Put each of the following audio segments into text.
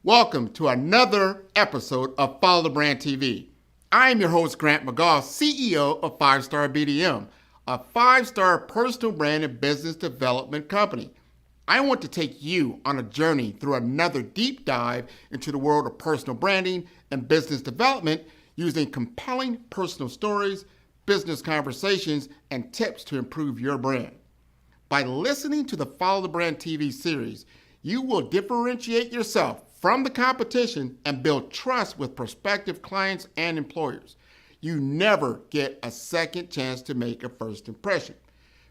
Welcome to another episode of Follow the Brand TV. I am your host, Grant McGaugh, CEO of 5-Star BDM, a 5-star personal brand and business development company. I want to take you on a journey through another deep dive into the world of personal branding and business development using compelling personal stories, business conversations, and tips to improve your brand. By listening to the Follow the Brand TV series, you will differentiate yourself from the competition and build trust with prospective clients and employers. You never get a second chance to make a first impression.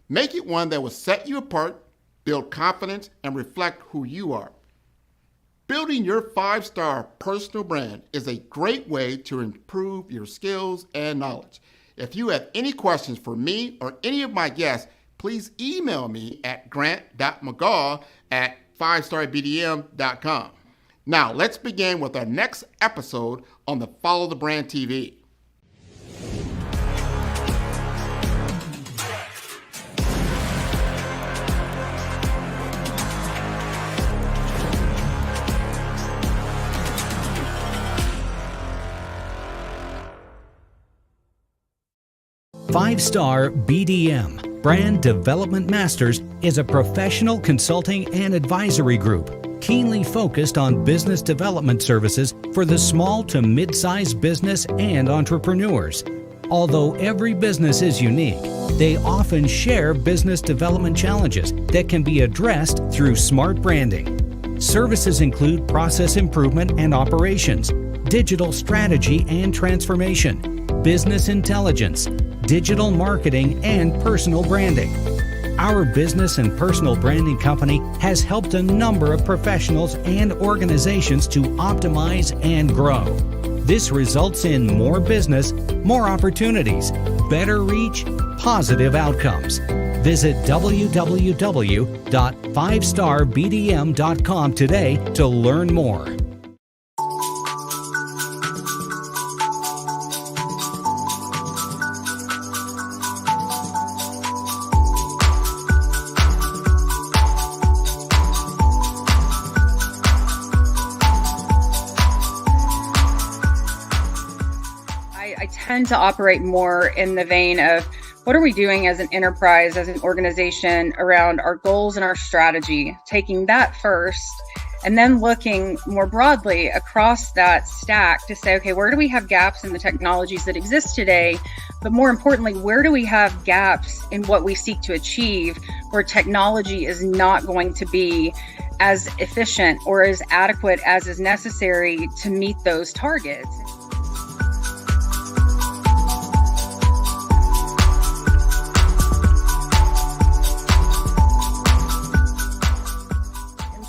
Make it one that will set you apart, build confidence, and reflect who you are. Building your 5-star personal brand is a great way to improve your skills and knowledge. If you have any questions for me or any of my guests, please email me at grant.mcgaugh@5starbdm.com. Now, let's begin with our next episode on the Follow the Brand TV. Five-Star BDM, Brand Development Masters, is a professional consulting and advisory group keenly focused on business development services for the small to mid-sized business and entrepreneurs. Although every business is unique, they often share business development challenges that can be addressed through smart branding. Services include process improvement and operations, digital strategy and transformation, business intelligence, digital marketing, and personal branding. Our business and personal branding company has helped a number of professionals and organizations to optimize and grow. This results in more business, more opportunities, better reach, positive outcomes. Visit www.5starbdm.com today to learn more. Tend to operate more in the vein of what are we doing as an enterprise, as an organization around our goals and our strategy, taking that first and then looking more broadly across that stack to say, okay, where do we have gaps in the technologies that exist today? But more importantly, where do we have gaps in what we seek to achieve where technology is not going to be as efficient or as adequate as is necessary to meet those targets?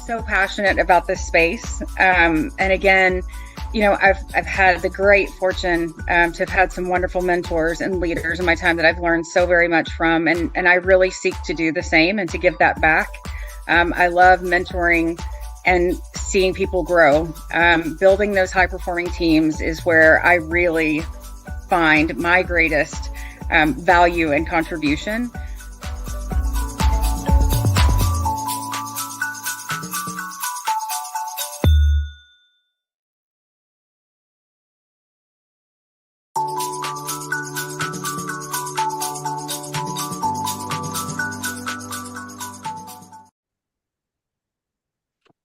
So passionate about this space. And again, you know, I've had the great fortune to have had some wonderful mentors and leaders in my time that I've learned so very much from. And I really seek to do the same and to give that back. I love mentoring and seeing people grow. Building those high performing teams is where I really find my greatest value and contribution.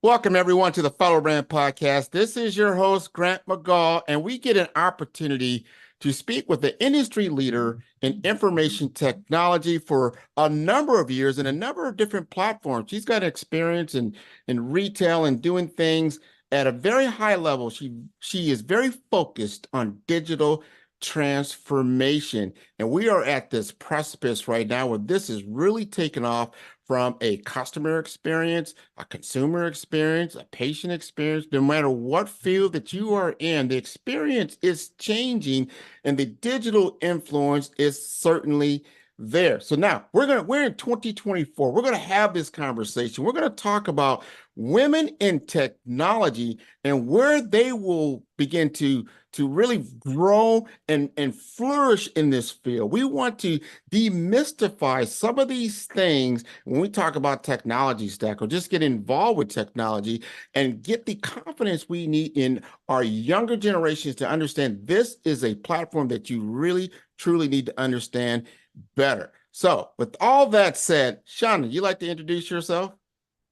Welcome, everyone, to the Follow Brand Podcast. This is your host, Grant McGaugh, and we get an opportunity to speak with the industry leader in information technology for a number of years in a number of different platforms. She's got experience in retail and doing things at a very high level. She is very focused on digital transformation, and we are at this precipice right now where this is really taking off from a customer experience, a consumer experience, a patient experience. No matter what field that you are in, the experience is changing and the digital influence is certainly there. So now we're in 2024. We're going to have this conversation. We're going to talk about women in technology and where they will begin to to really grow and flourish in this field. We want to demystify some of these things when we talk about technology stack, or just get involved with technology and get the confidence we need in our younger generations to understand this is a platform that you really, truly need to understand better. So with all that said, Shawnna, you like to introduce yourself?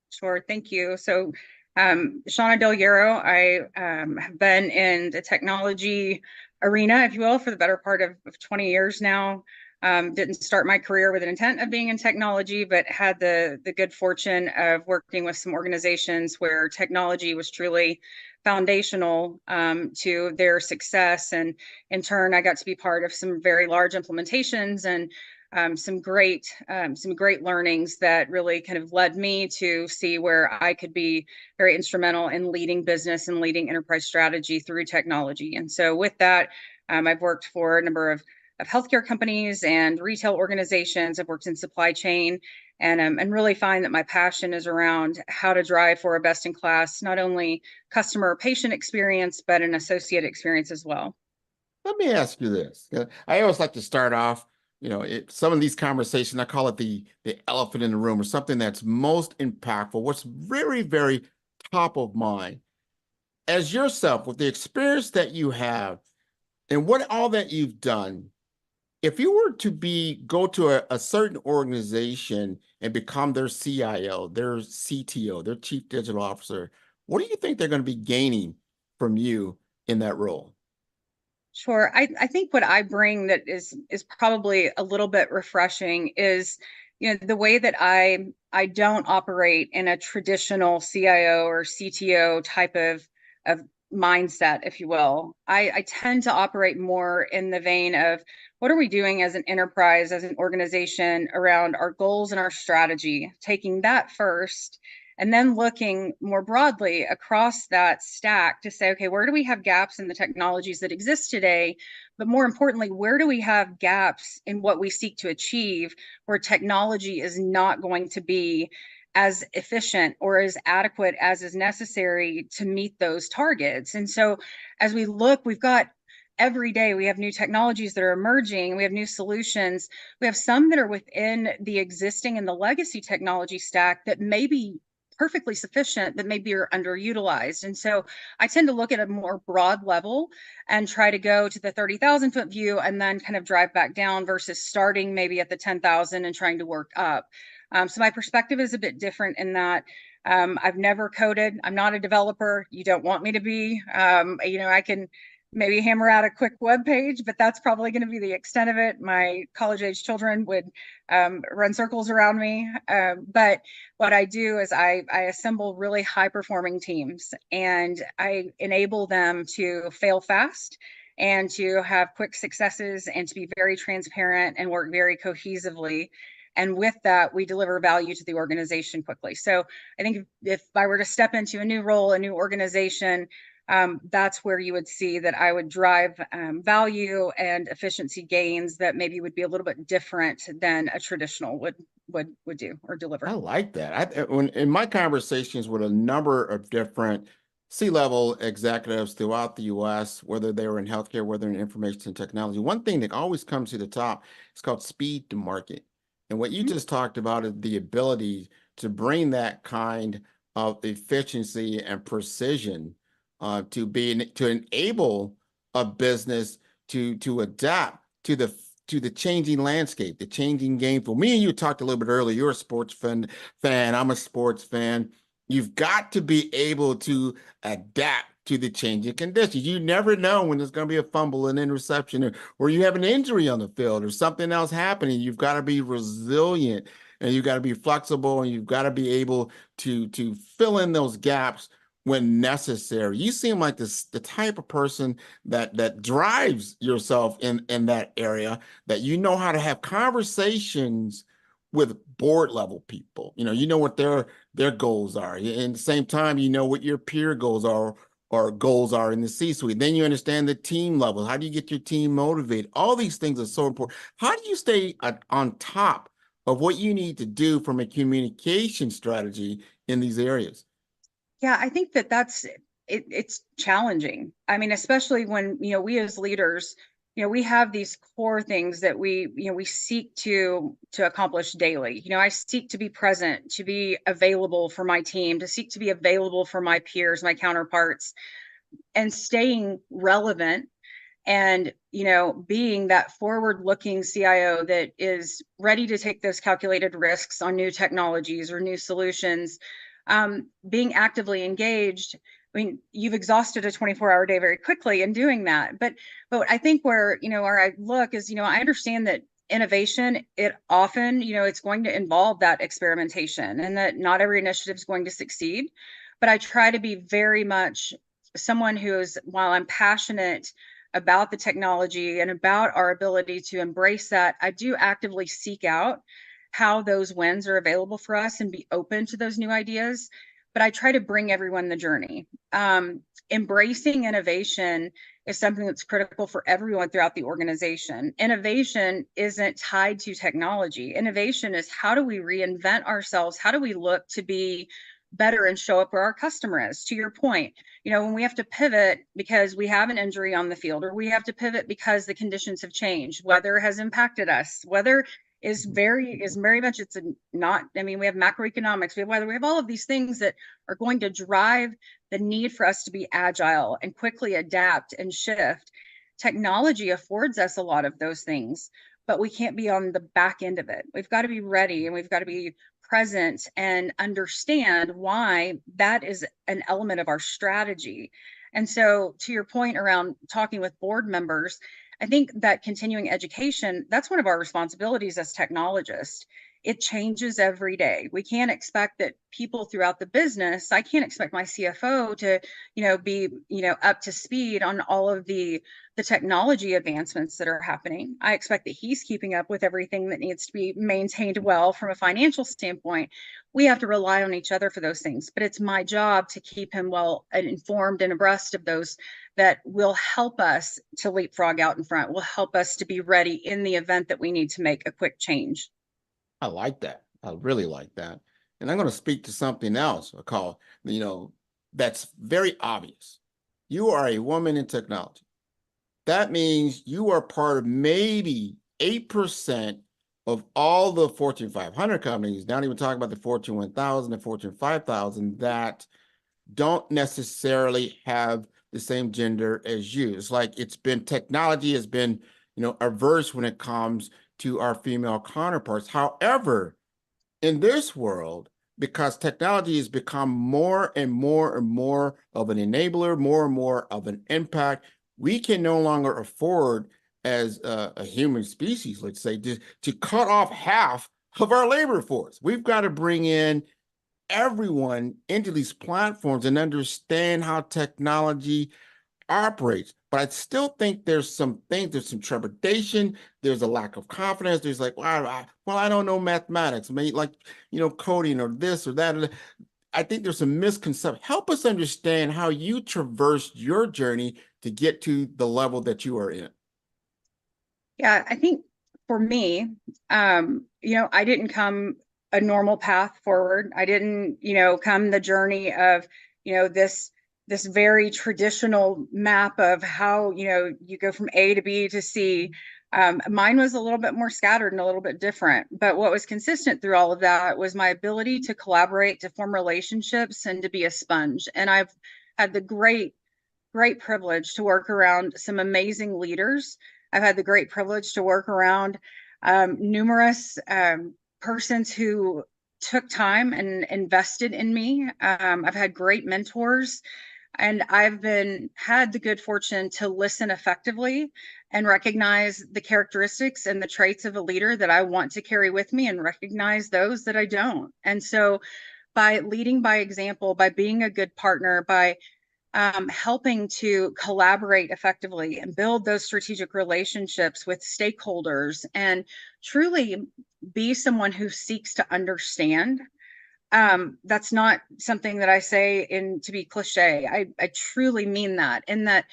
Sure, thank you. So, Shawnna DelHierro, I have been in the technology arena, if you will, for the better part of 20 years now. Didn't start my career with an intent of being in technology, but had the good fortune of working with some organizations where technology was truly foundational to their success. And in turn, I got to be part of some very large implementations and some great learnings that really kind of led me to see where I could be very instrumental in leading business and leading enterprise strategy through technology. And so with that, I've worked for a number of healthcare companies and retail organizations. I've worked in supply chain, and really find that my passion is around how to drive for a best in class, not only customer or patient experience, but an associate experience as well. Let me ask you this. I always like to start off, some of these conversations, I call it the elephant in the room, or something that's most impactful, what's very, very top of mind. As yourself, with the experience that you have and what all that you've done, if you were to go to a certain organization and become their CIO, their CTO, their chief digital officer, what do you think they're going to be gaining from you in that role? Sure. I think what I bring that is probably a little bit refreshing is, the way that I don't operate in a traditional CIO or CTO type of mindset, if you will. I tend to operate more in the vein of what are we doing as an enterprise, as an organization around our goals and our strategy, taking that first and then looking more broadly across that stack to say, okay, where do we have gaps in the technologies that exist today? But more importantly, where do we have gaps in what we seek to achieve where technology is not going to be as efficient or as adequate as is necessary to meet those targets? And so as we look, we've got every day we have new technologies that are emerging. We have new solutions. We have some that are within the existing and the legacy technology stack that may be perfectly sufficient, but maybe are underutilized. And so I tend to look at a more broad level and try to go to the 30,000 foot view and then kind of drive back down versus starting maybe at the 10,000 and trying to work up. So my perspective is a bit different in that I've never coded. I'm not a developer. You don't want me to be. I can maybe hammer out a quick web page, but that's probably going to be the extent of it. My college age children would run circles around me. But what I do is I assemble really high performing teams, and I enable them to fail fast and to have quick successes and to be very transparent and work very cohesively. And with that, we deliver value to the organization quickly. So I think if I were to step into a new role, a new organization, that's where you would see that I would drive value and efficiency gains that maybe would be a little bit different than a traditional would do or deliver. I like that. When in my conversations with a number of different C-level executives throughout the U.S., whether they were in healthcare, whether in information technology, one thing that always comes to the top is called speed to market. And what you just talked about is the ability to bring that kind of efficiency and precision to enable a business to adapt to the changing landscape, the changing game. For me and you talked a little bit earlier, you're a sports fan, I'm a sports fan. You've got to be able to adapt to the changing conditions. You never know when there's going to be a fumble, an interception, or you have an injury on the field or something else happening. You've got to be resilient, and you've got to be flexible, and you've got to be able to fill in those gaps when necessary. You seem like the type of person that drives yourself in that area, that you know how to have conversations with board level people. You know what their goals are. And at the same time, you know what your peer goals are or goals are in the C-suite. Then you understand the team level. How do you get your team motivated? All these things are so important. How do you stay on top of what you need to do from a communication strategy in these areas? Yeah, I think that's it's challenging. I mean, especially when, we as leaders, we have these core things that we seek to accomplish daily. I seek to be present, to be available for my team, to seek to be available for my peers, my counterparts, and staying relevant, and being that forward looking CIO that is ready to take those calculated risks on new technologies or new solutions, being actively engaged. I mean, you've exhausted a 24-hour day very quickly in doing that. But I think where I look is, I understand that innovation, it often, it's going to involve that experimentation, and that not every initiative is going to succeed. But I try to be very much someone who is, while I'm passionate about the technology and about our ability to embrace that, I do actively seek out how those wins are available for us and be open to those new ideas. But I try to bring everyone the journey. Embracing innovation is something that's critical for everyone throughout the organization. Innovation isn't tied to technology. Innovation is, how do we reinvent ourselves? How do we look to be better and show up where our customer is? To your point, when we have to pivot because we have an injury on the field, or we have to pivot because the conditions have changed, weather has impacted us, weather is very much, it's not, I mean, we have macroeconomics, we have weather, we have all of these things that are going to drive the need for us to be agile and quickly adapt and shift. Technology affords us a lot of those things, but we can't be on the back end of it. We've got to be ready, and we've got to be present and understand why that is an element of our strategy. And so, to your point around talking with board members, I think that continuing education, that's one of our responsibilities as technologists. It changes every day. We can't expect that people throughout the business, I can't expect my CFO to, be, up to speed on all of the technology advancements that are happening. I expect that he's keeping up with everything that needs to be maintained well from a financial standpoint. We have to rely on each other for those things, but it's my job to keep him well informed and abreast of those that will help us to leapfrog out in front, will help us to be ready in the event that we need to make a quick change. I like that. I really like that. And I'm going to speak to something else I call, that's very obvious. You are a woman in technology. That means you are part of maybe 8% of all the Fortune 500 companies, not even talking about the Fortune 1000 and Fortune 5000, that don't necessarily have the same gender as you. It's like technology has been, averse when it comes to our female counterparts. However, in this world, because technology has become more and more and more of an enabler, more and more of an impact, we can no longer afford, as a human species, let's say, to cut off half of our labor force. We've got to bring in everyone into these platforms and understand how technology operates. But I still think there's some trepidation, there's a lack of confidence, there's like, well, I don't know mathematics, maybe like, coding or this or that. I think there's some misconception. Help us understand how you traversed your journey to get to the level that you are in. Yeah, I think for me, I didn't come a normal path forward. I didn't, come the journey of, this very traditional map of how, you go from A to B to C. Mine was a little bit more scattered and a little bit different. But what was consistent through all of that was my ability to collaborate, to form relationships, and to be a sponge. And I've had the great privilege to work around some amazing leaders. I've had the great privilege to work around numerous persons who took time and invested in me. I've had great mentors, and I've had the good fortune to listen effectively and recognize the characteristics and the traits of a leader that I want to carry with me, and recognize those that I don't. And so by leading by example, by being a good partner, by helping to collaborate effectively and build those strategic relationships with stakeholders, and truly be someone who seeks to understand. That's not something that I say to be cliche. I truly mean that, in that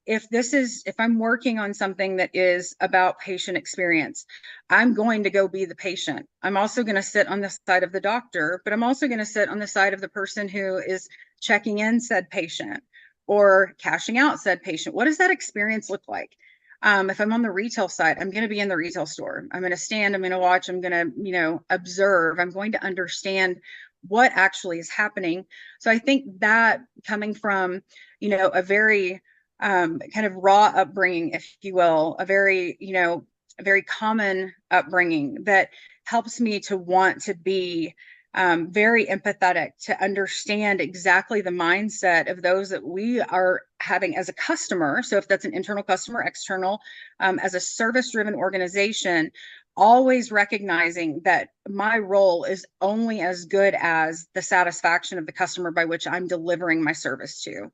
if I'm working on something that is about patient experience, I'm going to go be the patient. I'm also going to sit on the side of the doctor, but I'm also going to sit on the side of the person who is checking in said patient, or cashing out said patient? What does that experience look like? If I'm on the retail side, I'm going to be in the retail store. I'm going to stand, I'm going to watch, I'm going to, observe, I'm going to understand what actually is happening. So I think that coming from, a very kind of raw upbringing, if you will, a very common upbringing that helps me to want to be very empathetic, to understand exactly the mindset of those that we are having as a customer. So if that's an internal customer, external, as a service-driven organization, always recognizing that my role is only as good as the satisfaction of the customer by which I'm delivering my service to.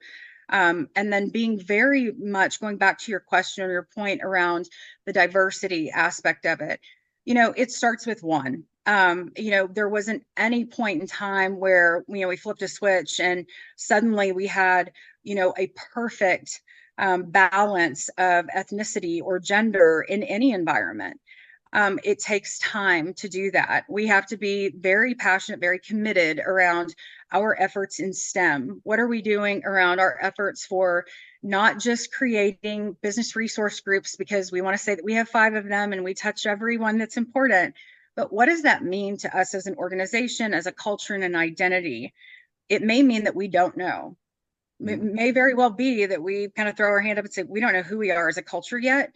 And then being very much going back to your question or your point around the diversity aspect of it, it starts with one. There wasn't any point in time where, we flipped a switch and suddenly we had, a perfect balance of ethnicity or gender in any environment. It takes time to do that. We have to be very passionate, very committed around our efforts in STEM. What are we doing around our efforts for not just creating business resource groups because we want to say that we have 5 of them and we touch everyone that's important, but what does that mean to us as an organization, as a culture and an identity? It may mean that we don't know. It may very well be that we kind of throw our hand up and say, we don't know who we are as a culture yet,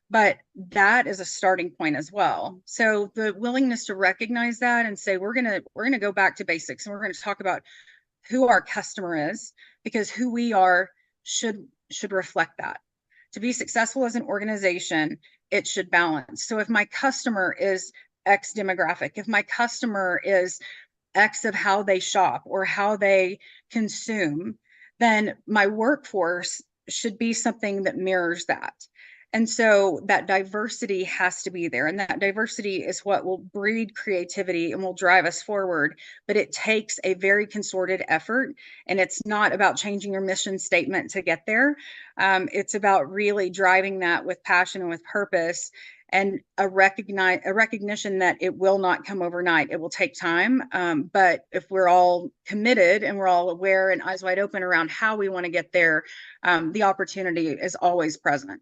but that is a starting point as well. So the willingness to recognize that and say, we're going to go back to basics and we're going to talk about who our customer is, because who we are should reflect that. To be successful as an organization, it should balance. So if my customer is X demographic, if my customer is X of how they shop or how they consume, then my workforce should be something that mirrors that. And so that diversity has to be there. And that diversity is what will breed creativity and will drive us forward. But it takes a very concerted effort. And it's not about changing your mission statement to get there. It's about really driving that with passion and with purpose, and a recognition that it will not come overnight. It will take time. But if we're all committed and we're all aware and eyes wide open around how we want to get there, the opportunity is always present.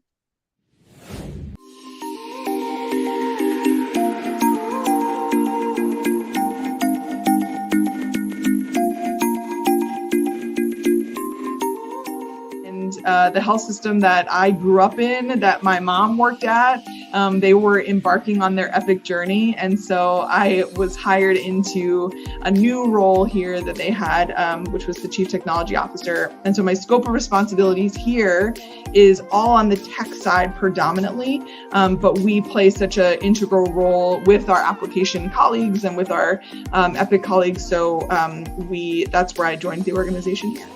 The health system that I grew up in, that my mom worked at, they were embarking on their epic journey. And so I was hired into a new role here that they had, which was the Chief Technology Officer. And so my scope of responsibilities here is all on the tech side predominantly, but we play such an integral role with our application colleagues and with our epic colleagues. So that's where I joined the organization here.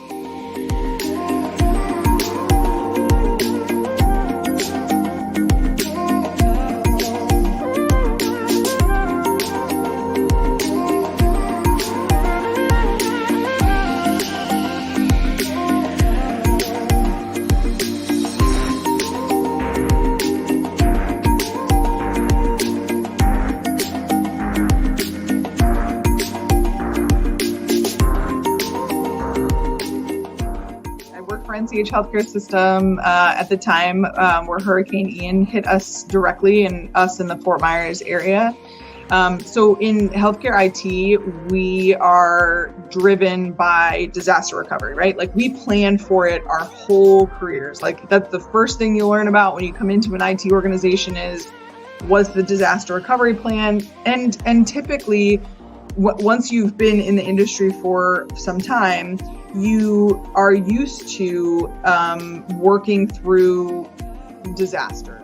NCH healthcare system at the time where Hurricane Ian hit us directly, and us in the Fort Myers area. So in healthcare IT, we are driven by disaster recovery, right? Like we plan for it our whole careers. Like that's the first thing you learn about when you come into an IT organization is what's the disaster recovery plan. And typically, once you've been in the industry for some time, you are used to working through disaster.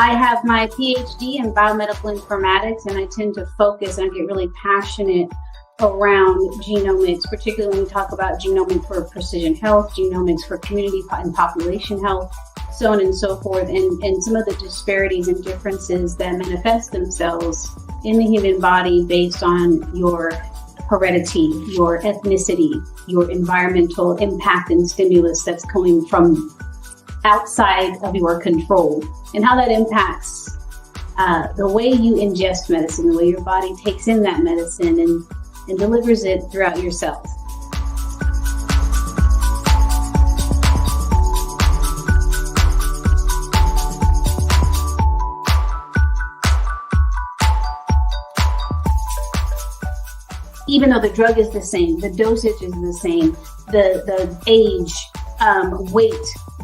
I have my PhD in biomedical informatics, and I tend to focus and get really passionate around genomics, particularly when we talk about genomics for precision health, genomics for community and population health, so on and so forth, and some of the disparities and differences that manifest themselves in the human body based on your heredity, your ethnicity, your environmental impact and stimulus that's coming from outside of your control, and how that impacts the way you ingest medicine, the way your body takes in that medicine and delivers it throughout your cells. Even though the drug is the same, the dosage is the same, the age, weight,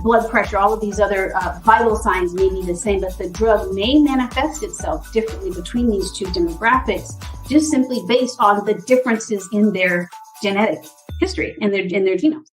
blood pressure, all of these other vital signs may be the same, but the drug may manifest itself differently between these two demographics, just simply based on the differences in their genetic history and their genomes.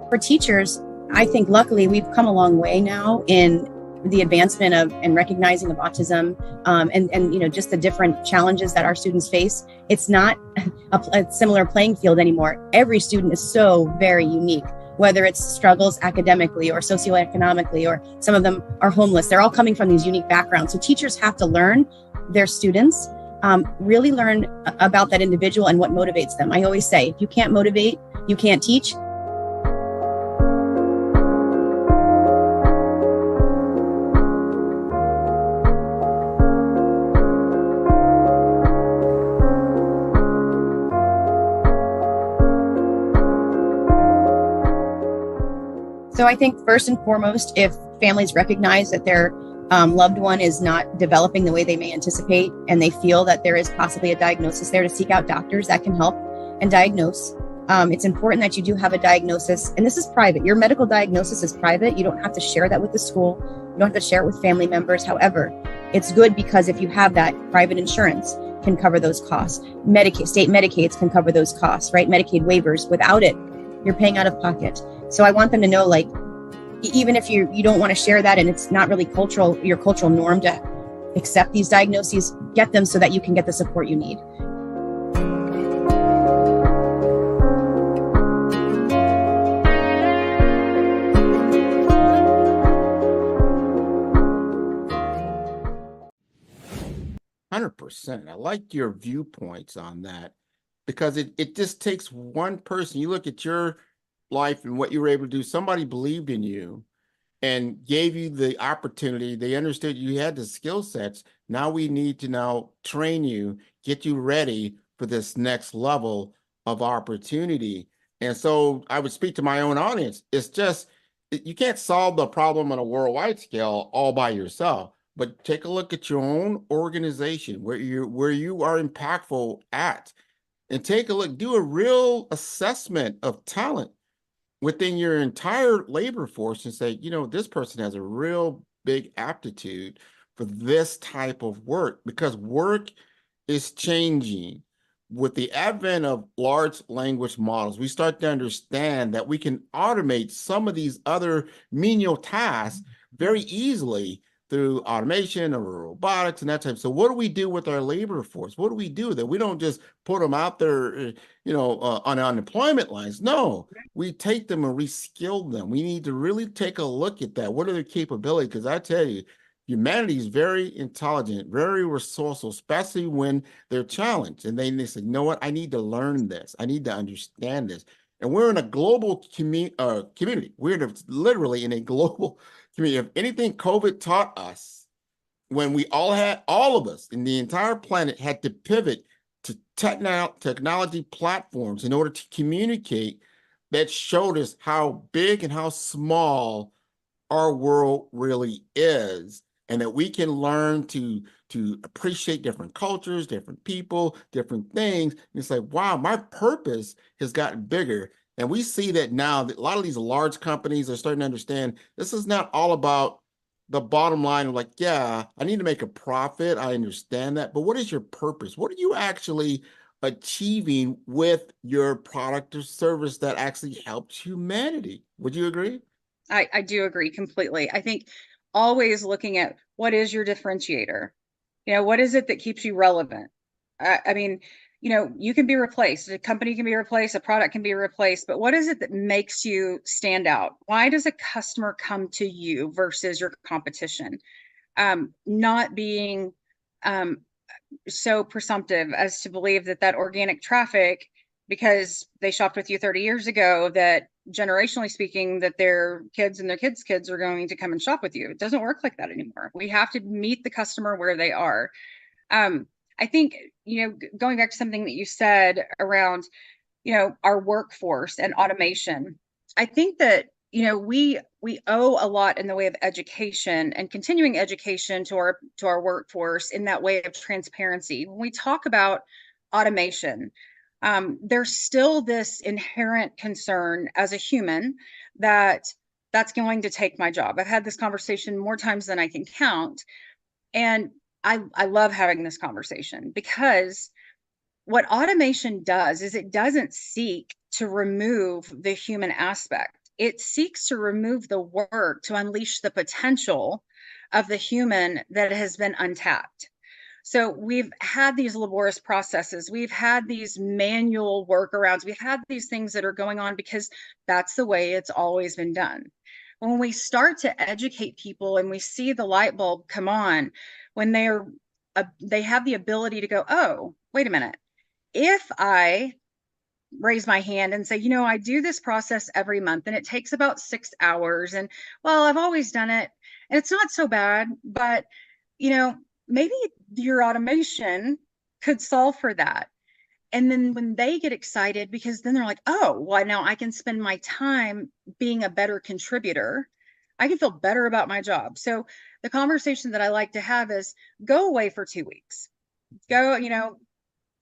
For teachers, I think luckily we've come a long way now in the advancement of and recognizing of autism, and just the different challenges that our students face. It's not a similar playing field anymore. Every student is so very unique, whether it's struggles academically or socioeconomically, or some of them are homeless. They're all coming from these unique backgrounds. So teachers have to learn their students, really learn about that individual and what motivates them. I always say, if you can't motivate, you can't teach. 'So I think first and foremost, if families recognize that their loved one is not developing the way they may anticipate, and they feel that there is possibly a diagnosis there, to seek out doctors that can help and diagnose. It's important that you do have a diagnosis, and this is private. Your medical diagnosis is private. You don't have to share that with the school. You don't have to share it with family members. However, it's good because if you have that, private insurance can cover those costs. State Medicaids can cover those costs, right? Medicaid waivers. Without it, you're paying out of pocket. So I want them to know, like, even if you don't want to share that and it's not really your cultural norm to accept these diagnoses, get them so that you can get the support you need. I like your viewpoints on that, because it just takes one person. You look at your life and what you were able to do. Somebody believed in you and gave you the opportunity. They understood you had the skill sets. Now we need to train you, get you ready for this next level of opportunity. And so I would speak to my own audience. It's just, you can't solve the problem on a worldwide scale all by yourself. But take a look at your own organization, where you are impactful at, and take a look, do a real assessment of talent within your entire labor force and say, this person has a real big aptitude for this type of work, because work is changing. with the advent of large language models, we start to understand that we can automate some of these other menial tasks very easily through automation or robotics and that type. So what do we do with our labor force? What do we do that we don't just put them out there, on unemployment lines? No, we take them and reskill them. We need to really take a look at that. What are their capabilities? Because I tell you, humanity is very intelligent, very resourceful, especially when they're challenged. And they say, you know what? I need to learn this. I need to understand this. And we're in a global community. We're literally in a global community. If anything COVID taught us, when we all of us in the entire planet had to pivot to technology platforms in order to communicate, that showed us how big and how small our world really is, and that we can learn to appreciate different cultures, different people, different things. And it's like, wow, my purpose has gotten bigger. And we see that now that a lot of these large companies are starting to understand this is not all about the bottom line of like, yeah, I need to make a profit. I understand that. But what is your purpose? What are you actually achieving with your product or service that actually helps humanity? Would you agree? I do agree completely. I think always looking at what is your differentiator? What is it that keeps you relevant? I mean, you can be replaced, a company can be replaced, a product can be replaced, but what is it that makes you stand out? Why does a customer come to you versus your competition? Not being so presumptive as to believe that organic traffic, because they shopped with you 30 years ago, that generationally speaking, that their kids and their kids' kids are going to come and shop with you. It doesn't work like that anymore. We have to meet the customer where they are. I think, going back to something that you said around, our workforce and automation, I think that, we owe a lot in the way of education and continuing education to our workforce in that way of transparency. When we talk about automation, there's still this inherent concern as a human that that's going to take my job. I've had this conversation more times than I can count. And I love having this conversation, because what automation does is it doesn't seek to remove the human aspect. It seeks to remove the work to unleash the potential of the human that has been untapped. So we've had these laborious processes. We've had these manual workarounds. We've had these things that are going on because that's the way it's always been done. When we start to educate people and we see the light bulb come on, when they have the ability to go, oh, wait a minute. If I raise my hand and say, I do this process every month and it takes about 6 hours, and well, I've always done it and it's not so bad, but maybe your automation could solve for that. And then when they get excited, because then they're like, oh, well, now I can spend my time being a better contributor. I can feel better about my job. So the conversation that I like to have is go away for 2 weeks. Go,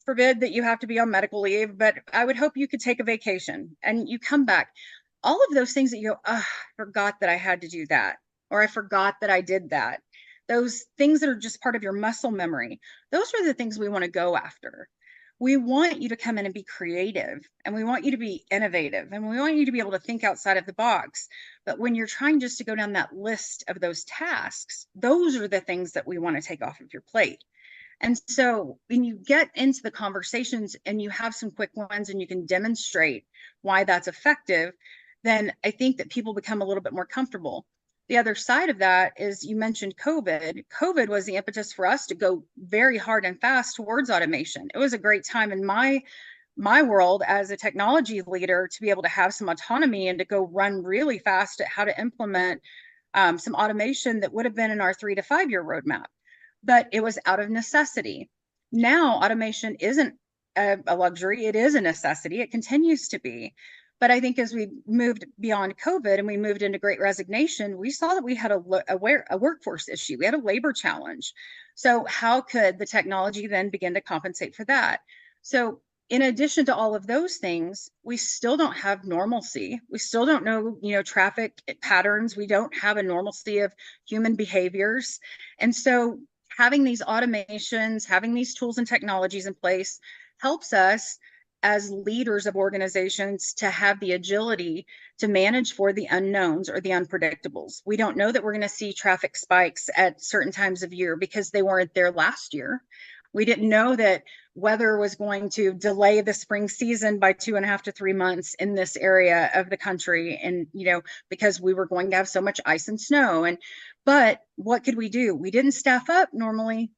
forbid that you have to be on medical leave, but I would hope you could take a vacation and you come back. All of those things that you go, I forgot that I had to do that, or I forgot that I did that. Those things that are just part of your muscle memory, those are the things we want to go after. We want you to come in and be creative, and we want you to be innovative, and we want you to be able to think outside of the box. But when you're trying just to go down that list of those tasks, those are the things that we want to take off of your plate. And so when you get into the conversations and you have some quick ones and you can demonstrate why that's effective, then I think that people become a little bit more comfortable. The other side of that is, you mentioned COVID. COVID was the impetus for us to go very hard and fast towards automation. It was a great time in my world as a technology leader to be able to have some autonomy and to go run really fast at how to implement some automation that would have been in our 3 to 5 year roadmap. But it was out of necessity. Now, automation isn't a luxury, it is a necessity. It continues to be. But I think as we moved beyond COVID and we moved into Great Resignation, we saw that we had a workforce issue. We had a labor challenge. So how could the technology then begin to compensate for that? So in addition to all of those things, we still don't have normalcy. We still don't know, traffic patterns. We don't have a normalcy of human behaviors. And so having these automations, having these tools and technologies in place helps us as leaders of organizations to have the agility to manage for the unknowns or the unpredictables. We don't know that we're going to see traffic spikes at certain times of year because they weren't there last year. We didn't know that weather was going to delay the spring season by 2.5 to 3 months in this area of the country. And, because we were going to have so much ice and snow. But what could we do? We didn't staff up normally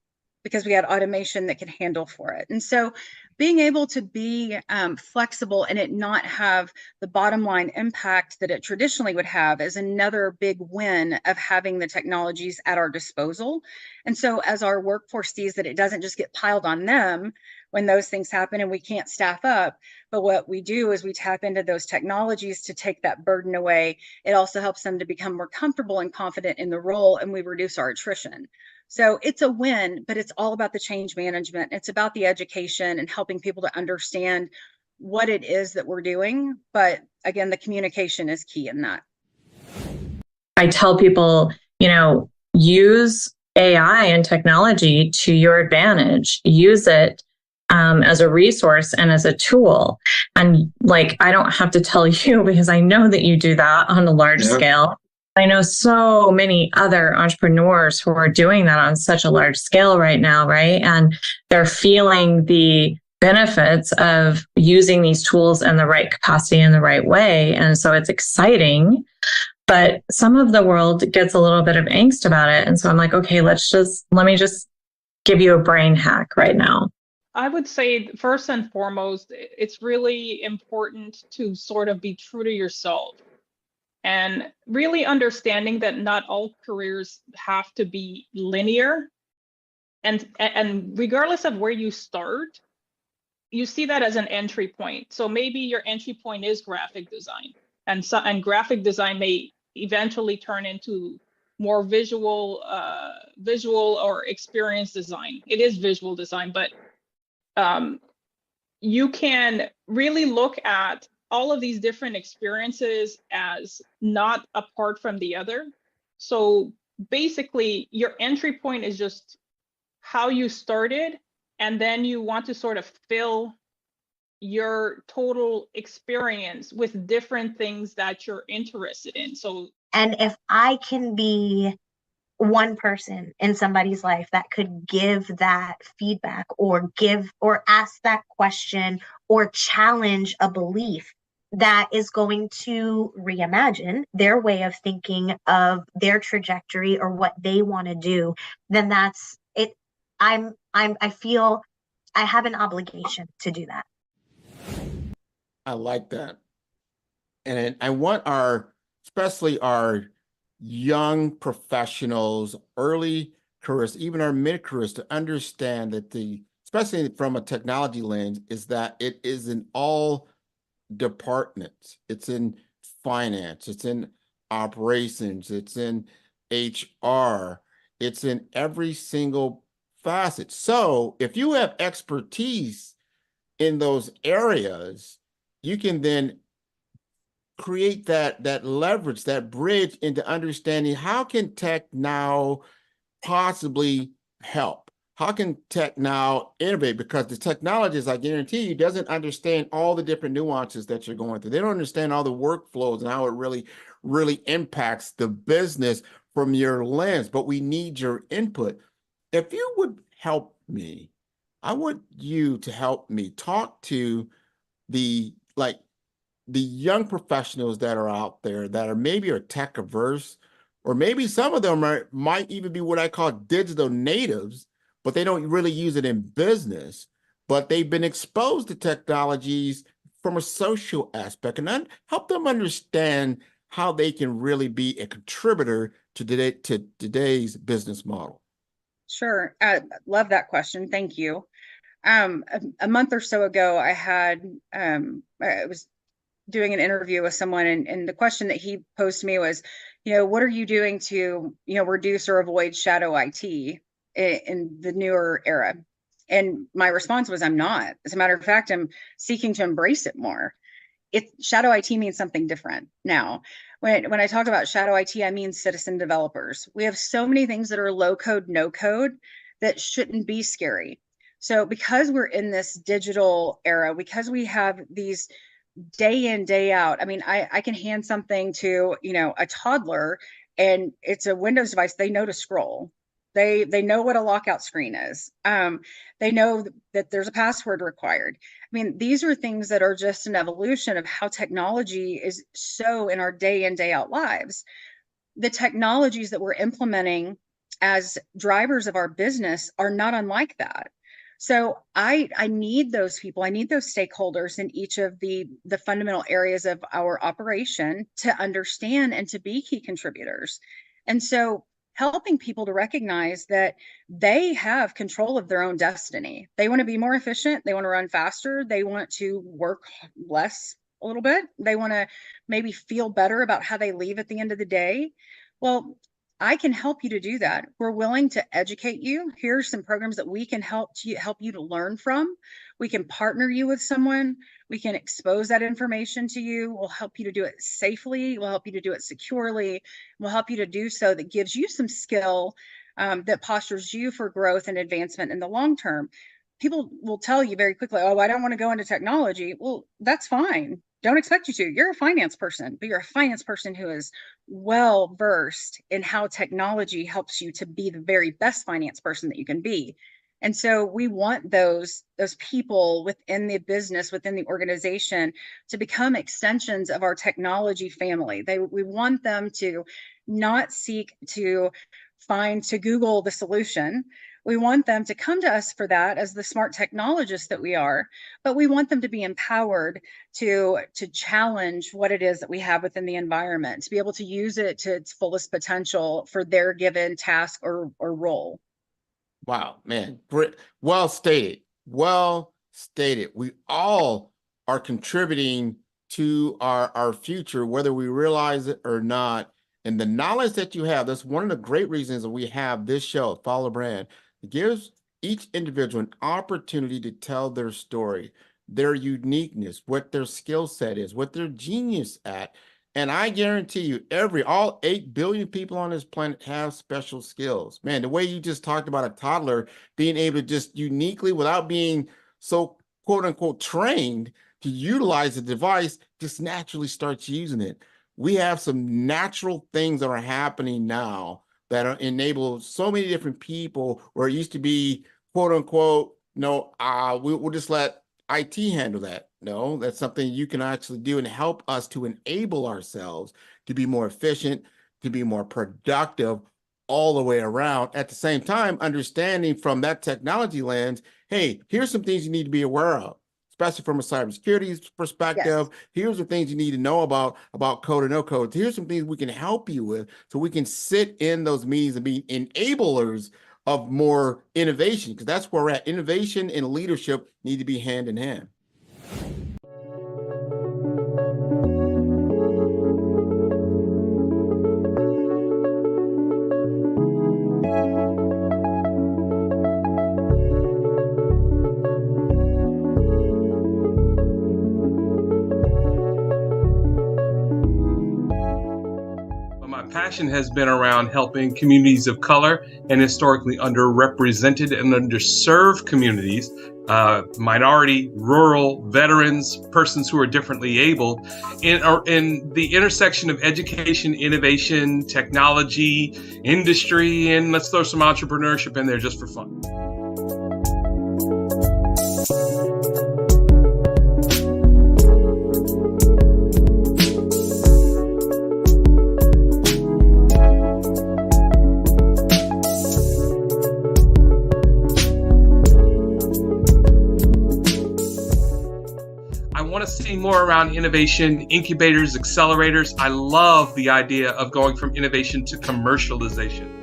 because we had automation that could handle for it. And so being able to be flexible and it not have the bottom line impact that it traditionally would have is another big win of having the technologies at our disposal. And so as our workforce sees that it doesn't just get piled on them when those things happen and we can't staff up, but what we do is we tap into those technologies to take that burden away. It also helps them to become more comfortable and confident in the role, and we reduce our attrition. So it's a win, but it's all about the change management. It's about the education and helping people to understand what it is that we're doing. But again, the communication is key in that. I tell people, use AI and technology to your advantage. Use it as a resource and as a tool. And I don't have to tell you because I know that you do that on a large scale. I know so many other entrepreneurs who are doing that on such a large scale right now, right? And they're feeling the benefits of using these tools in the right capacity in the right way. And so it's exciting, but some of the world gets a little bit of angst about it. And so I'm like, okay, let me just give you a brain hack right now. I would say first and foremost, it's really important to sort of be true to yourself. And really understanding that not all careers have to be linear. And regardless of where you start, you see that as an entry point. So maybe your entry point is graphic design. And graphic design may eventually turn into more visual or experience design. It is visual design, but you can really look at all of these different experiences as not apart from the other. So basically, your entry point is just how you started, and then you want to sort of fill your total experience with different things that you're interested in. And if I can be one person in somebody's life that could give that feedback or ask that question or challenge a belief that is going to reimagine their way of thinking of their trajectory or what they want to do, then that's it. I feel I have an obligation to do that. I like that. And I want especially our young professionals, early careers, even our mid-careers, to understand that especially from a technology lens, is that it is in all departments. It's in finance, it's in operations, it's in HR, it's in every single facet. So if you have expertise in those areas, you can then create that leverage, that bridge into understanding how can tech now possibly help? How can tech now innovate? Because the technologist, I guarantee you, doesn't understand all the different nuances that you're going through. They don't understand all the workflows and how it really, really impacts the business from your lens, but we need your input. If you would help me, I want you to help me talk to the young professionals that are out there that are maybe tech averse, or maybe some of them might even be what I call digital natives, but they don't really use it in business, but they've been exposed to technologies from a social aspect, and then help them understand how they can really be a contributor to today's business model. Sure. I love that question. Thank you. A month or so ago, I was doing an interview with someone, and the question that he posed to me was, what are you doing to, reduce or avoid shadow IT in the newer era? And my response was, I'm not. As a matter of fact, I'm seeking to embrace it more. Shadow IT means something different now. When I talk about shadow IT, I mean citizen developers. We have so many things that are low code, no code that shouldn't be scary. So because we're in this digital era, because we have these day in, day out, I mean, I can hand something to, a toddler, and it's a Windows device. They know to scroll. They know what a lockout screen is. They know that there's a password required. I mean, these are things that are just an evolution of how technology is so in our day in, day out lives. The technologies that we're implementing as drivers of our business are not unlike that. So I need those people. I need those stakeholders in each of the fundamental areas of our operation to understand and to be key contributors. And so helping people to recognize that they have control of their own destiny. They want to be more efficient. They want to run faster. They want to work less a little bit. They want to maybe feel better about how they leave at the end of the day. Well, I can help you to do that. We're willing to educate you. Here's some programs that we can help you to learn from. We can partner you with someone. We can expose that information to you. We'll help you to do it safely. We'll help you to do it securely. We'll help you to do so that gives you some skill that postures you for growth and advancement in the long term. People will tell you very quickly, oh, I don't want to go into technology. Well, that's fine. Don't expect you to. You're a finance person, but you're a finance person who is well versed in how technology helps you to be the very best finance person that you can be. And so we want those people within the business, within the organization, to become extensions of our technology family. We want them to not seek to Google the solution. We want them to come to us for that as the smart technologists that we are, but we want them to be empowered to challenge what it is that we have within the environment, to be able to use it to its fullest potential for their given task or role. Wow, man, great. Well stated. Well stated. We all are contributing to our future, whether we realize it or not. And the knowledge that you have, that's one of the great reasons that we have this show, Follow the Brand. It gives each individual an opportunity to tell their story, their uniqueness, what their skill set is, what they're genius at. And I guarantee you, all 8 billion people on this planet have special skills. Man, the way you just talked about a toddler being able to just uniquely, without being so quote unquote trained to utilize the device, just naturally starts using it. We have some natural things that are happening now that are enable so many different people, where it used to be quote unquote, we'll just let IT handle that. No, that's something you can actually do and help us to enable ourselves to be more efficient, to be more productive all the way around. At the same time, understanding from that technology lens, hey, here's some things you need to be aware of, especially from a cybersecurity perspective. Yes. Here's the things you need to know about code and no code. Here's some things we can help you with, so we can sit in those meetings and be enablers of more innovation, because that's where we're at. Innovation and leadership need to be hand in hand. Passion has been around helping communities of color and historically underrepresented and underserved communities, minority, rural, veterans, persons who are differently abled, in the intersection of education, innovation, technology, industry, and let's throw some entrepreneurship in there just for fun. More around innovation, incubators, accelerators. I love the idea of going from innovation to commercialization.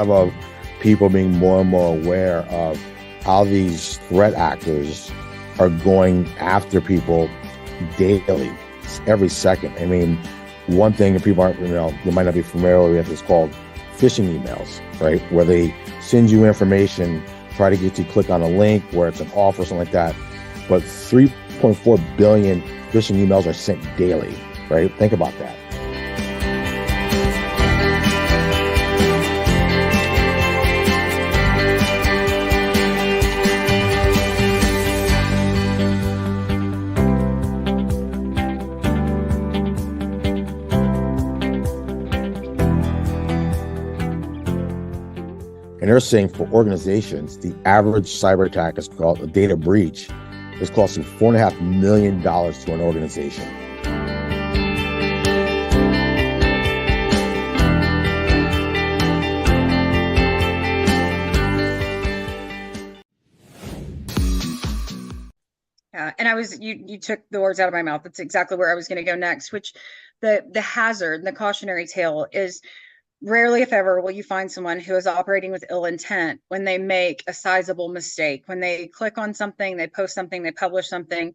lot of people being more and more aware of how these threat actors are going after people daily, every second. I mean, one thing that people aren't, they might not be familiar with is called phishing emails, right? Where they send you information, try to get you to click on a link where it's an offer or something like that. But 3.4 billion phishing emails are sent daily, right? Think about that. And they're saying for organizations, the average cyber attack is called a data breach, is costing $4.5 million to an organization. Yeah, and you took the words out of my mouth. That's exactly where I was going to go next, which the hazard, the cautionary tale is rarely, if ever, will you find someone who is operating with ill intent when they make a sizable mistake, when they click on something, they post something, they publish something.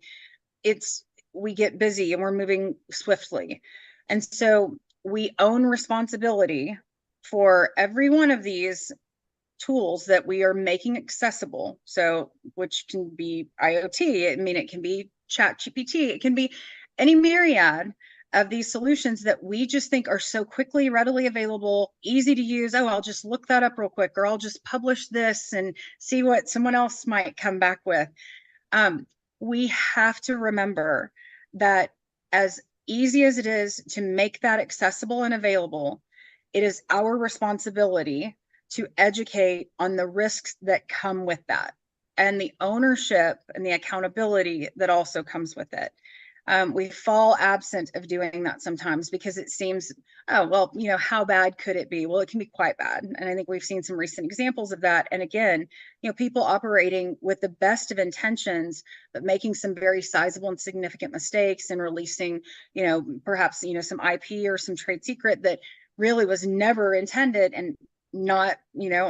We get busy and we're moving swiftly. And so we own responsibility for every one of these tools that we are making accessible. So, which can be IoT, I mean, it can be ChatGPT, it can be any myriad of these solutions that we just think are so quickly, readily available, easy to use. Oh, I'll just look that up real quick, or I'll just publish this and see what someone else might come back with. We have to remember that as easy as it is to make that accessible and available, it is our responsibility to educate on the risks that come with that and the ownership and the accountability that also comes with it. We fall absent of doing that sometimes because it seems, oh, well, how bad could it be? Well, it can be quite bad. And I think we've seen some recent examples of that. And again, people operating with the best of intentions, but making some very sizable and significant mistakes and releasing, perhaps, some IP or some trade secret that really was never intended and not,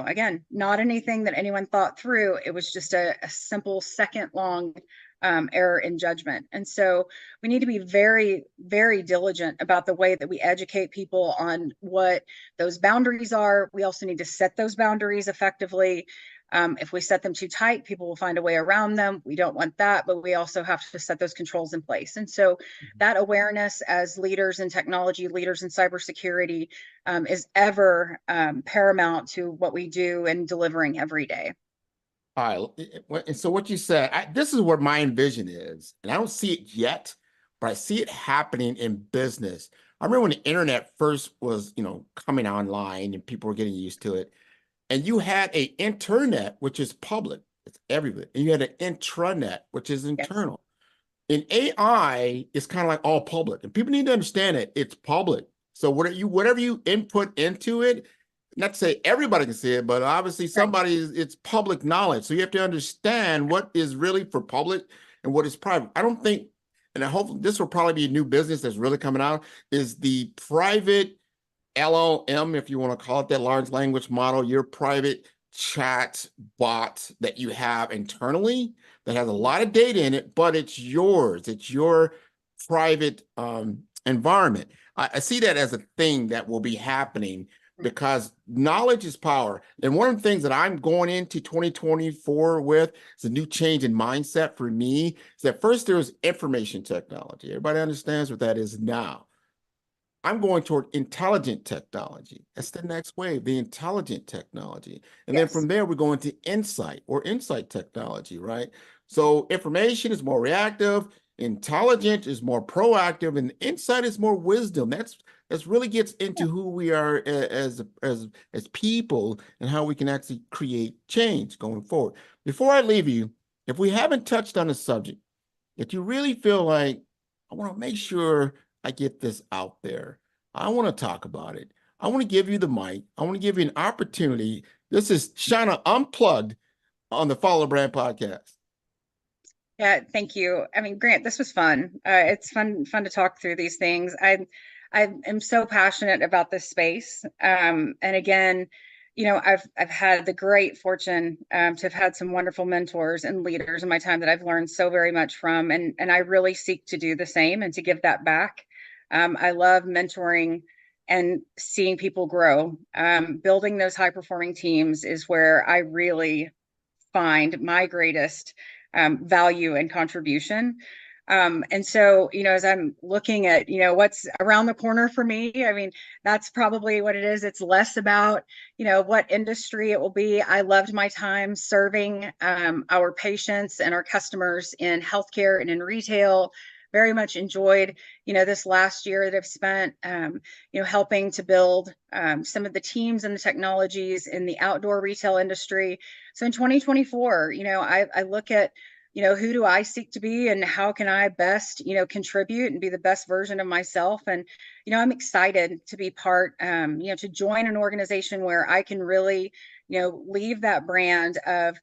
again, not anything that anyone thought through. It was just a simple second long error in judgment. And so we need to be very, very diligent about the way that we educate people on what those boundaries are. We also need to set those boundaries effectively. If we set them too tight, people will find a way around them. We don't want that, but we also have to set those controls in place. And so that awareness as leaders in technology, leaders in cybersecurity, is ever paramount to what we do and delivering every day. All right. And so what you said, this is what my vision is, and I don't see it yet, but I see it happening in business. I remember when the internet first was, coming online and people were getting used to it, and you had a internet, which is public, it's everywhere, and you had an intranet, which is internal. Yes. In AI, it's kind of like all public, and people need to understand it. It's public. So whatever you input into it, not to say everybody can see it, but obviously it's public knowledge. So you have to understand what is really for public and what is private. I don't think, and I hope this will probably be a new business that's really coming out, is the private LLM, if you want to call it that, large language model, your private chat bot that you have internally that has a lot of data in it, but it's yours. It's your private environment. I see that as a thing that will be happening because knowledge is power. And one of the things that I'm going into 2024 with is a new change in mindset for me is that first there was information technology. Everybody understands what that is now. I'm going toward intelligent technology. That's the next wave, the intelligent technology. And then from there, we're going to insight technology, right? So information is more reactive, intelligent is more proactive, and insight is more wisdom. That's really gets into who we are as people and how we can actually create change going forward. Before I leave you, if we haven't touched on a subject that you really feel like, I want to make sure I get this out there, I want to talk about it. I want to give you the mic. I want to give you an opportunity. This is Shawnna Unplugged on the Follow Brand Podcast. Yeah, thank you. I mean, Grant, this was fun. It's fun to talk through these things. I am so passionate about this space. And again, I've had the great fortune to have had some wonderful mentors and leaders in my time that I've learned so very much from, and I really seek to do the same and to give that back. I love mentoring and seeing people grow. Building those high performing teams is where I really find my greatest value and contribution. And so, as I'm looking at, what's around the corner for me, I mean, that's probably what it is. It's less about, what industry it will be. I loved my time serving our patients and our customers in healthcare and in retail. Very much enjoyed, this last year that I've spent, helping to build some of the teams and the technologies in the outdoor retail industry. So in 2024, I look at, who do I seek to be and how can I best, contribute and be the best version of myself? And, I'm excited to be part, to join an organization where I can really, leave that brand of,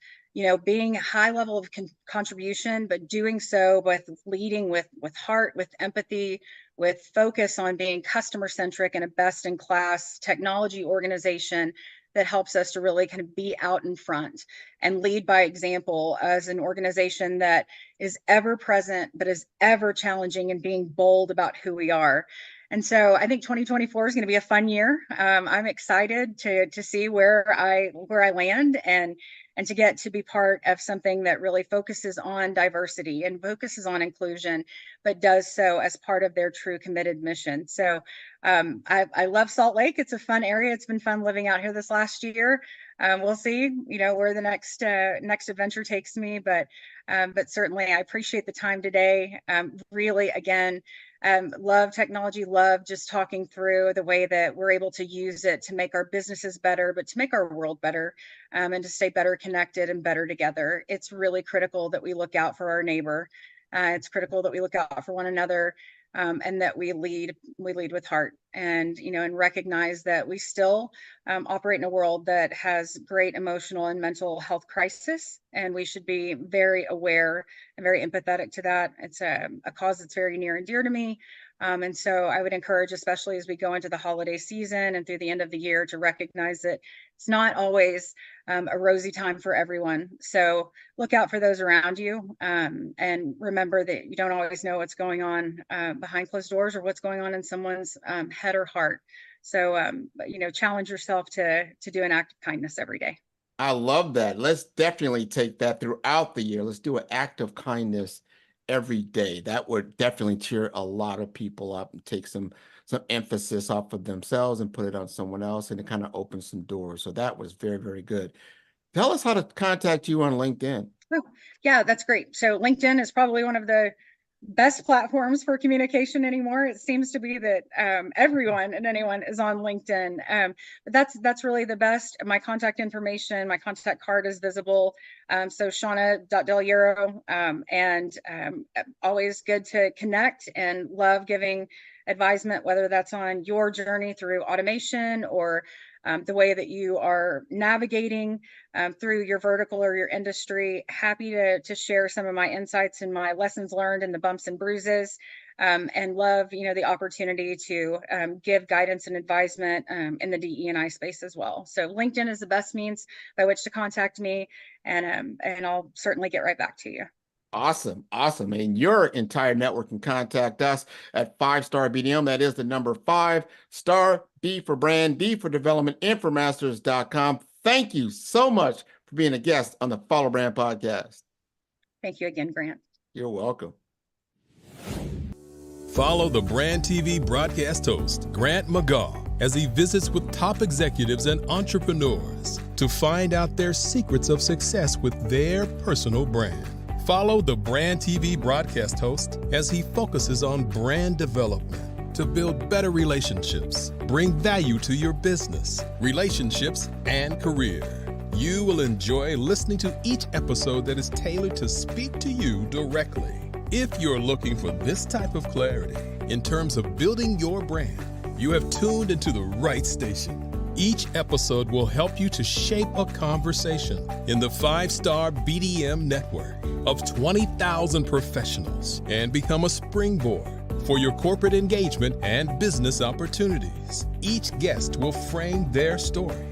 being a high level of contribution, but doing so with leading with heart, with empathy, with focus on being customer centric and a best in class technology organization that helps us to really kind of be out in front and lead by example as an organization that is ever present, but is ever challenging and being bold about who we are. And so I think 2024 is going to be a fun year. I'm excited to see where I land and to get to be part of something that really focuses on diversity and focuses on inclusion, but does so as part of their true committed mission. So I love Salt Lake. It's a fun area. It's been fun living out here this last year. We'll see, where the next adventure takes me, but certainly I appreciate the time today. Really, again, love technology, love just talking through the way that we're able to use it to make our businesses better, but to make our world better, and to stay better connected and better together. It's really critical that we look out for our neighbor. It's critical that we look out for one another, and that we lead with heart, and and recognize that we still operate in a world that has great emotional and mental health crisis, and we should be very aware and very empathetic to that. It's a cause that's very near and dear to me. And so I would encourage, especially as we go into the holiday season and through the end of the year, to recognize that it's not always a rosy time for everyone. So look out for those around you, and remember that you don't always know what's going on behind closed doors or what's going on in someone's head or heart. So, challenge yourself to do an act of kindness every day. I love that. Let's definitely take that throughout the year. Let's do an act of kindness every day. That would definitely cheer a lot of people up and take some emphasis off of themselves and put it on someone else, and it kind of opens some doors. So that was very, very good. Tell us how to contact you on LinkedIn. Oh, yeah, that's great. So LinkedIn is probably one of the best platforms for communication anymore. It seems to be that everyone and anyone is on LinkedIn, but that's really the best. My contact information, my contact card is visible. So Shawnna.DelHierro, and always good to connect, and love giving advisement, whether that's on your journey through automation or the way that you are navigating through your vertical or your industry. Happy to share some of my insights and my lessons learned and the bumps and bruises, and love, the opportunity to give guidance and advisement in the DE&I space as well. So LinkedIn is the best means by which to contact me, and I'll certainly get right back to you. Awesome. And your entire network can contact us at 5-Star BDM. That is the number 5-Star, B for brand, D for development, Infomasters.com. Thank you so much for being a guest on the Follow Brand Podcast. Thank you again, Grant. You're welcome. Follow the Brand TV broadcast host, Grant McGaw, as he visits with top executives and entrepreneurs to find out their secrets of success with their personal brand. Follow the Brand TV broadcast host as he focuses on brand development to build better relationships, bring value to your business, relationships, and career. You will enjoy listening to each episode that is tailored to speak to you directly. If you're looking for this type of clarity in terms of building your brand, you have tuned into the right station. Each episode will help you to shape a conversation in the 5-Star BDM network of 20,000 professionals and become a springboard for your corporate engagement and business opportunities. Each guest will frame their story,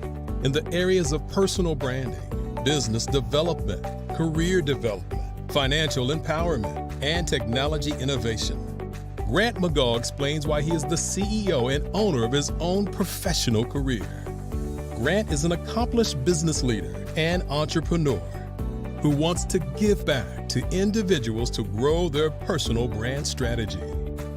in the areas of personal branding, business development, career development, financial empowerment, and technology innovation. Grant McGaw explains why he is the CEO and owner of his own professional career. Grant is an accomplished business leader and entrepreneur who wants to give back to individuals to grow their personal brand strategy.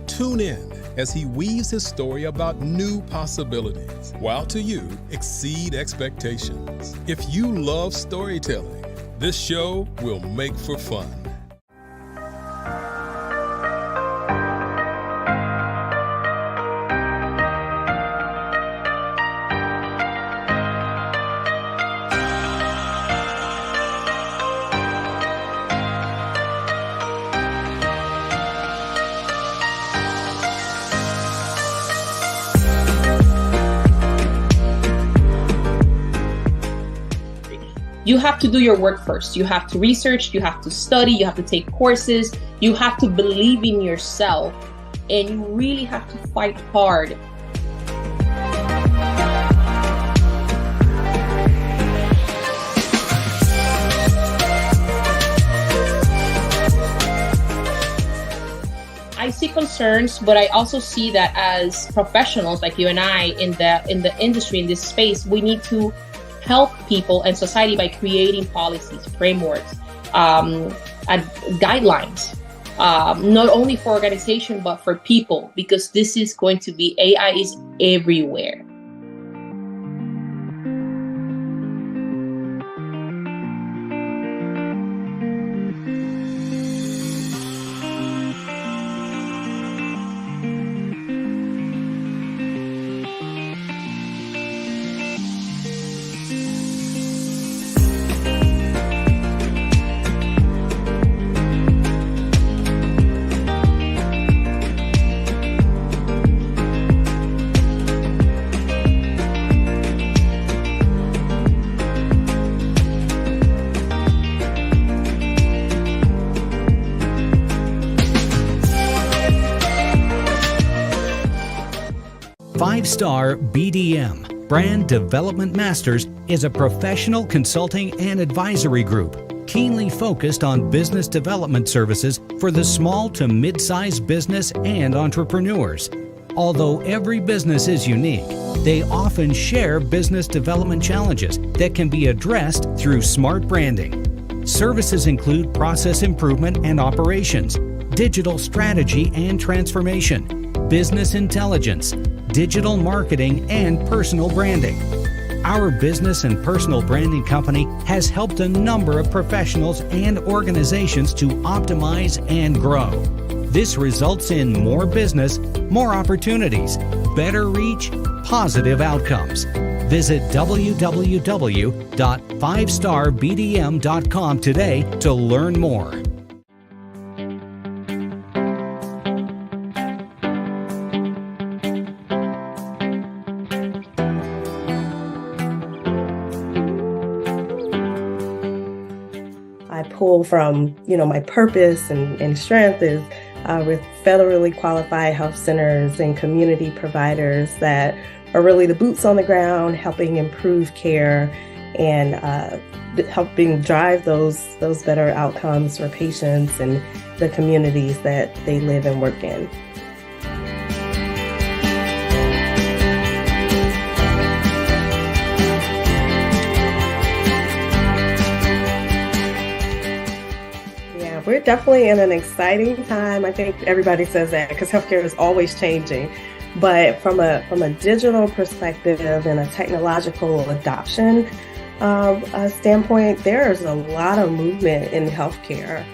Tune in as he weaves his story about new possibilities, while to you exceed expectations. If you love storytelling, this show will make for fun. You have to do your work first. You have to research, you have to study, you have to take courses, you have to believe in yourself, and you really have to fight hard. I see concerns, but I also see that as professionals like you and I in the industry, in this space, we need to help people and society by creating policies, frameworks, and guidelines, not only for organization, but for people, because this is going to be, AI is everywhere. Five-Star BDM, Brand Development Masters, is a professional consulting and advisory group keenly focused on business development services for the small to mid-sized business and entrepreneurs. Although every business is unique, they often share business development challenges that can be addressed through smart branding. Services include process improvement and operations, digital strategy and transformation, business intelligence, digital marketing, and personal branding. Our business and personal branding company has helped a number of professionals and organizations to optimize and grow. This results in more business, more opportunities, better reach, positive outcomes. Visit www.fivestarbdm.com today to learn more. Pull from, my purpose and strength is with federally qualified health centers and community providers that are really the boots on the ground, helping improve care and helping drive those better outcomes for patients and the communities that they live and work in. We're definitely in an exciting time. I think everybody says that because healthcare is always changing. But from a digital perspective and a technological adoption standpoint, there's a lot of movement in healthcare.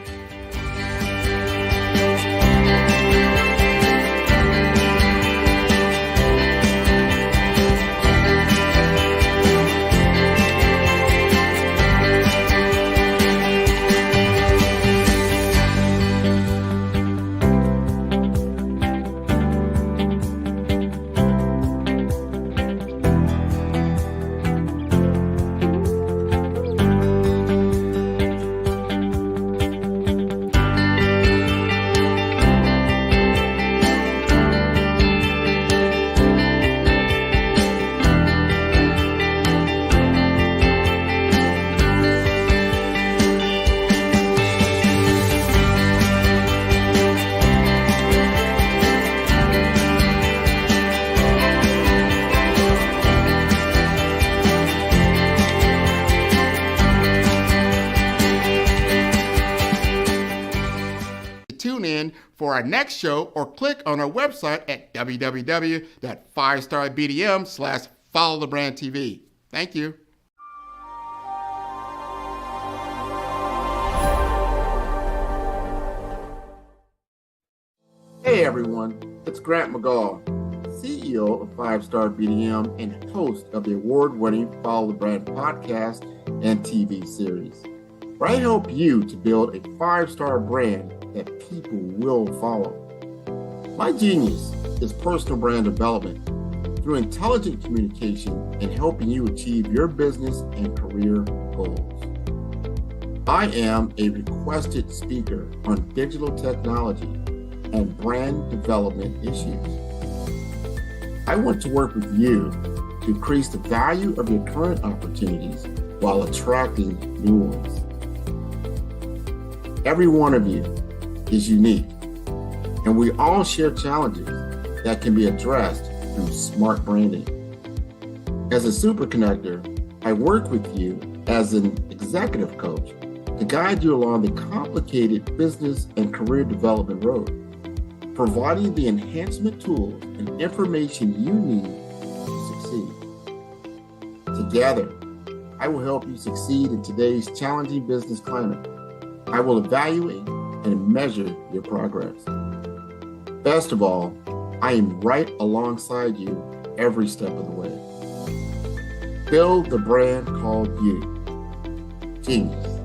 for our next show or click on our website at www.5starbdm/followthebrandtv. Thank you. Hey everyone, it's Grant McGaw, CEO of 5-Star BDM and host of the award-winning Follow the Brand podcast and TV series, where I help you to build a 5-star brand that people will follow. My genius is personal brand development through intelligent communication and helping you achieve your business and career goals. I am a requested speaker on digital technology and brand development issues. I want to work with you to increase the value of your current opportunities while attracting new ones. Every one of you is unique, and we all share challenges that can be addressed through smart branding. As a super connector, I work with you as an executive coach to guide you along the complicated business and career development road, providing the enhancement tools and information you need to succeed. Together, I will help you succeed in today's challenging business climate. I will evaluate and measure your progress. Best of all, I am right alongside you every step of the way. Build the brand called you. Genius.